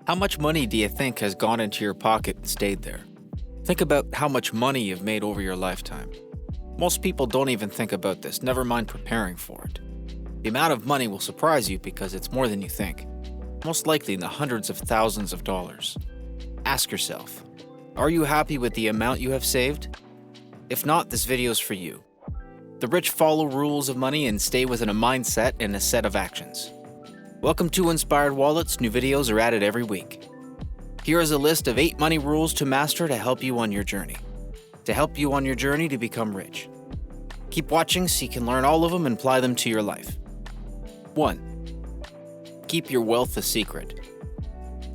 How much money do you think has gone into your pocket and stayed there? Think about how much money you've made over your lifetime. Most people don't even think about this, never mind preparing for it. The amount of money will surprise you because it's more than you think, most likely in the hundreds of thousands of dollars. Ask yourself, are you happy with the amount you have saved? If not, this video is for you. The rich follow rules of money and stay within a mindset and a set of actions. Welcome to Inspired Wallets. New videos are added every week. Here is a list of 8 money rules to master to help you on your journey. To become rich. Keep watching so you can learn all of them and apply them to your life. 1. Keep your wealth a secret.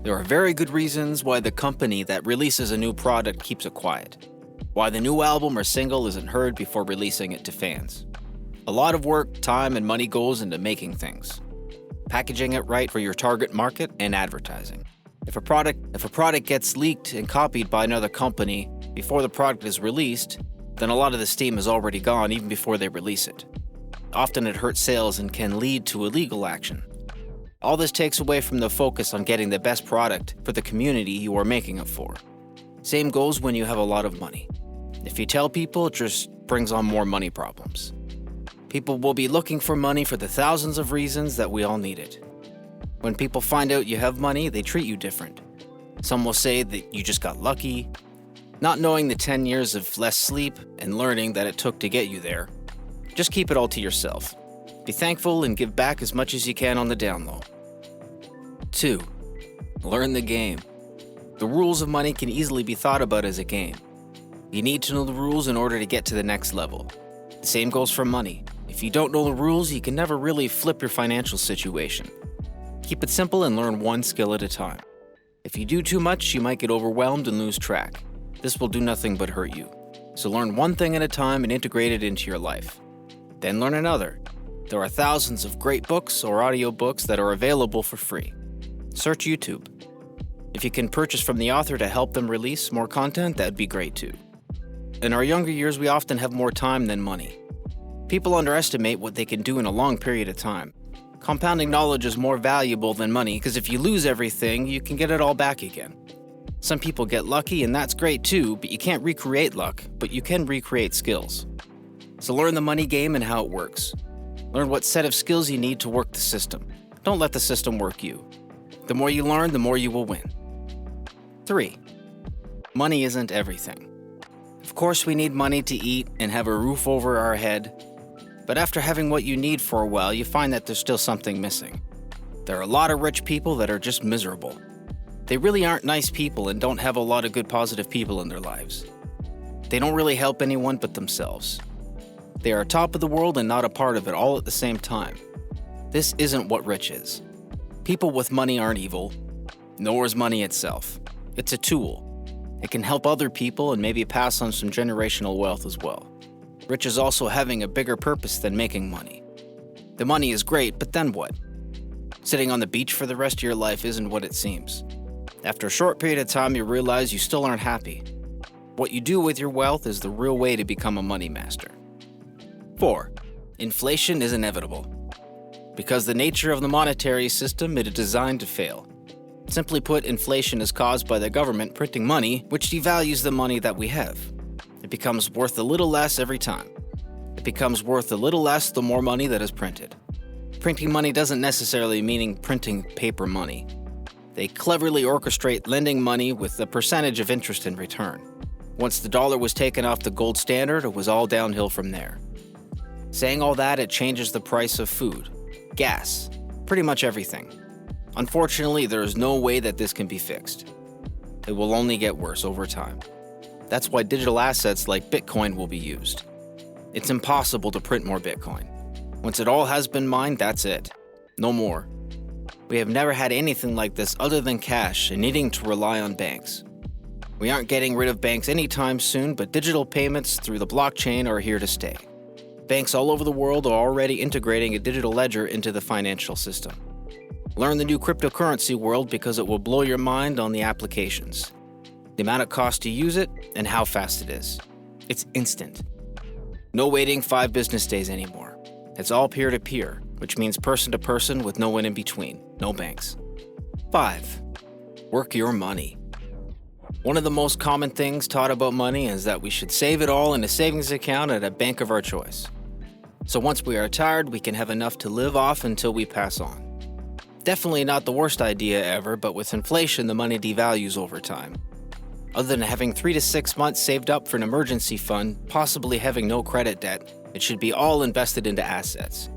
There are very good reasons why the company that releases a new product keeps it quiet. Why the new album or single isn't heard before releasing it to fans. A lot of work, time, and money goes into making things. Packaging it right for your target market and advertising. If a product gets leaked and copied by another company before the product is released, then a lot of the steam is already gone even before they release it. Often it hurts sales and can lead to illegal action. All this takes away from the focus on getting the best product for the community you are making it for. Same goes when you have a lot of money. If you tell people, it just brings on more money problems. People will be looking for money for the thousands of reasons that we all need it. When people find out you have money, they treat you different. Some will say that you just got lucky, not knowing the 10 years of less sleep and learning that it took to get you there. Just keep it all to yourself. Be thankful and give back as much as you can on the down low. 2. Learn the game. The rules of money can easily be thought about as a game. You need to know the rules in order to get to the next level. The same goes for money. If you don't know the rules, you can never really flip your financial situation. Keep it simple and learn one skill at a time. If you do too much, you might get overwhelmed and lose track. This will do nothing but hurt you. So learn one thing at a time and integrate it into your life. Then learn another. There are thousands of great books or audiobooks that are available for free. Search YouTube. If you can purchase from the author to help them release more content, that'd be great too. In our younger years, we often have more time than money. People underestimate what they can do in a long period of time. Compounding knowledge is more valuable than money because if you lose everything, you can get it all back again. Some people get lucky and that's great too, but you can't recreate luck, but you can recreate skills. So learn the money game and how it works. Learn what set of skills you need to work the system. Don't let the system work you. The more you learn, the more you will win. 3. Money isn't everything. Of course, we need money to eat and have a roof over our head. But after having what you need for a while, you find that there's still something missing. There are a lot of rich people that are just miserable. They really aren't nice people and don't have a lot of good positive people in their lives. They don't really help anyone but themselves. They are top of the world and not a part of it all at the same time. This isn't what rich is. People with money aren't evil, nor is money itself. It's a tool. It can help other people and maybe pass on some generational wealth as well. Rich is also having a bigger purpose than making money. The money is great, but then what? Sitting on the beach for the rest of your life isn't what it seems. After a short period of time, you realize you still aren't happy. What you do with your wealth is the real way to become a money master. 4. Inflation is inevitable. Because the nature of the monetary system, it is designed to fail. Simply put, inflation is caused by the government printing money, which devalues the money that we have. It becomes worth a little less every time. It becomes worth a little less the more money that is printed. Printing money doesn't necessarily mean printing paper money. They cleverly orchestrate lending money with a percentage of interest in return. Once the dollar was taken off the gold standard, it was all downhill from there. Saying all that, it changes the price of food, gas, pretty much everything. Unfortunately, there is no way that this can be fixed. It will only get worse over time. That's why digital assets like Bitcoin will be used. It's impossible to print more Bitcoin. Once it all has been mined, that's it. No more. We have never had anything like this other than cash and needing to rely on banks. We aren't getting rid of banks anytime soon, but digital payments through the blockchain are here to stay. Banks all over the world are already integrating a digital ledger into the financial system. Learn the new cryptocurrency world because it will blow your mind on the applications, the amount it costs to use it, and how fast it is. It's instant. No waiting 5 business days anymore. It's all peer-to-peer, which means person-to-person with no one in between, no banks. 5. Work your money. One of the most common things taught about money is that we should save it all in a savings account at a bank of our choice. So once we are retired, we can have enough to live off until we pass on. Definitely not the worst idea ever, but with inflation, the money devalues over time. Other than having 3 to 6 months saved up for an emergency fund, possibly having no credit debt, it should be all invested into assets.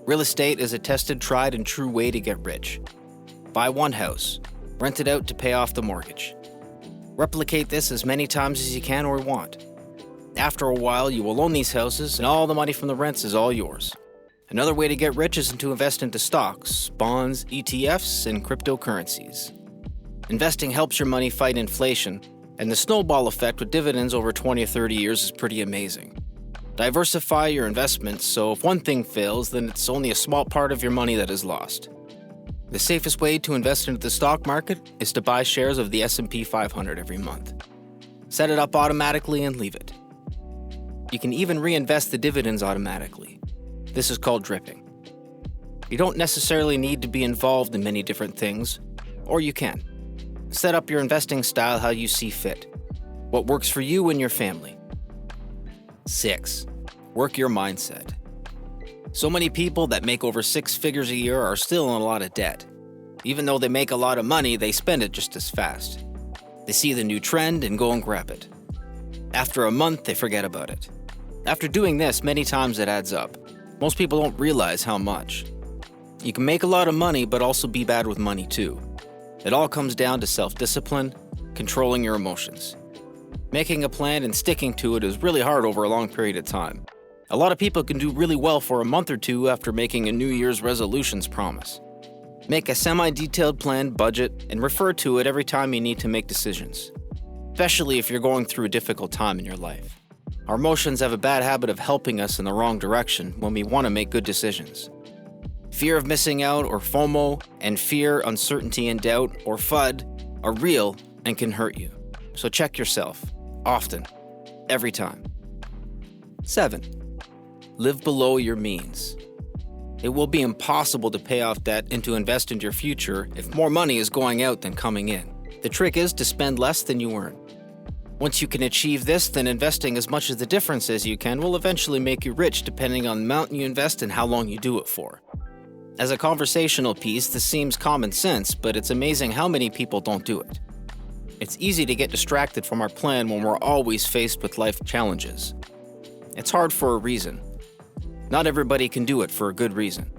Real estate is a tested, tried, and true way to get rich. Buy one house, rent it out to pay off the mortgage. Replicate this as many times as you can or want. After a while, you will own these houses, and all the money from the rents is all yours. Another way to get rich is to invest into stocks, bonds, ETFs, and cryptocurrencies. Investing helps your money fight inflation, and the snowball effect with dividends over 20 or 30 years is pretty amazing. Diversify your investments, so if one thing fails, then it's only a small part of your money that is lost. The safest way to invest into the stock market is to buy shares of the S&P 500 every month. Set it up automatically and leave it. You can even reinvest the dividends automatically. This is called dripping. You don't necessarily need to be involved in many different things, or you can. Set up your investing style how you see fit. What works for you and your family. 6. Work your mindset. So many people that make over 6 figures a year are still in a lot of debt. Even though they make a lot of money, they spend it just as fast. They see the new trend and go and grab it. After a month, they forget about it. After doing this, many times it adds up. Most people don't realize how much. You can make a lot of money, but also be bad with money too. It all comes down to self-discipline, controlling your emotions. Making a plan and sticking to it is really hard over a long period of time. A lot of people can do really well for a month or two after making a New Year's resolutions promise. Make a semi-detailed plan, budget, and refer to it every time you need to make decisions, especially if you're going through a difficult time in your life. Our emotions have a bad habit of helping us in the wrong direction when we want to make good decisions. Fear of missing out, or FOMO, and fear, uncertainty, and doubt, or FUD, are real and can hurt you. So check yourself, often, every time. 7. Live below your means. It will be impossible to pay off debt and to invest into your future if more money is going out than coming in. The trick is to spend less than you earn. Once you can achieve this, then investing as much of the difference as you can will eventually make you rich depending on the amount you invest and how long you do it for. As a conversational piece, this seems common sense, but it's amazing how many people don't do it. It's easy to get distracted from our plan when we're always faced with life challenges. It's hard for a reason. Not everybody can do it for a good reason.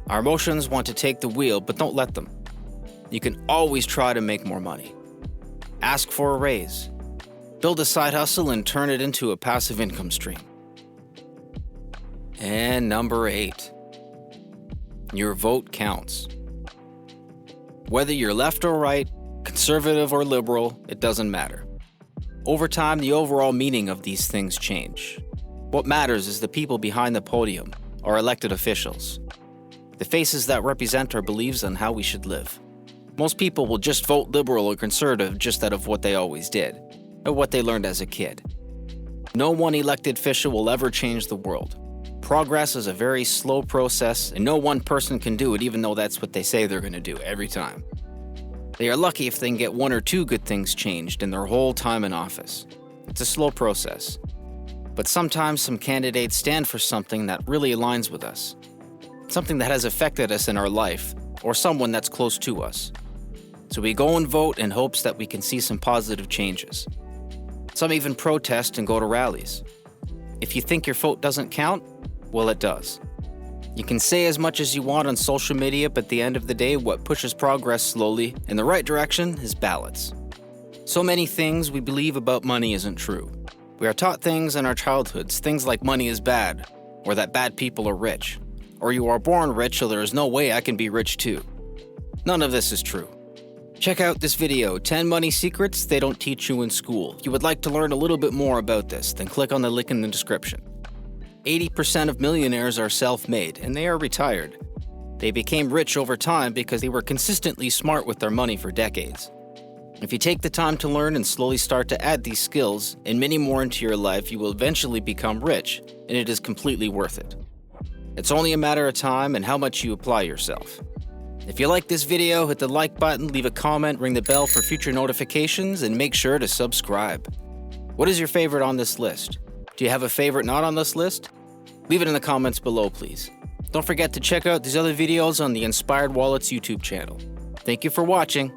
Our emotions want to take the wheel, but don't let them. You can always try to make more money. Ask for a raise. Build a side hustle and turn it into a passive income stream. And number 8. Your vote counts. Whether you're left or right, conservative or liberal, it doesn't matter. Over time, the overall meaning of these things change. What matters is the people behind the podium, our elected officials. The faces that represent our beliefs on how we should live. Most people will just vote liberal or conservative just out of what they always did, or what they learned as a kid. No one elected official will ever change the world. Progress is a very slow process, and no one person can do it, even though that's what they say they're going to do every time. They are lucky if they can get 1 or 2 good things changed in their whole time in office. It's a slow process. But sometimes some candidates stand for something that really aligns with us, something that has affected us in our life, or someone that's close to us. So we go and vote in hopes that we can see some positive changes. Some even protest and go to rallies. If you think your vote doesn't count, well, it does. You can say as much as you want on social media, but at the end of the day, what pushes progress slowly in the right direction is ballots. So many things we believe about money isn't true. We are taught things in our childhoods, things like money is bad, or that bad people are rich, or you are born rich, so there is no way I can be rich too. None of this is true. Check out this video, 10 money secrets they don't teach you in school. If you would like to learn a little bit more about this, then click on the link in the description. 80% of millionaires are self-made, and they are retired. They became rich over time because they were consistently smart with their money for decades. If you take the time to learn and slowly start to add these skills and many more into your life, you will eventually become rich, and it is completely worth it. It's only a matter of time and how much you apply yourself. If you like this video, hit the like button, leave a comment, ring the bell for future notifications, and make sure to subscribe. What is your favorite on this list? Do you have a favorite not on this list? Leave it in the comments below, please. Don't forget to check out these other videos on the Inspired Wallets YouTube channel. Thank you for watching.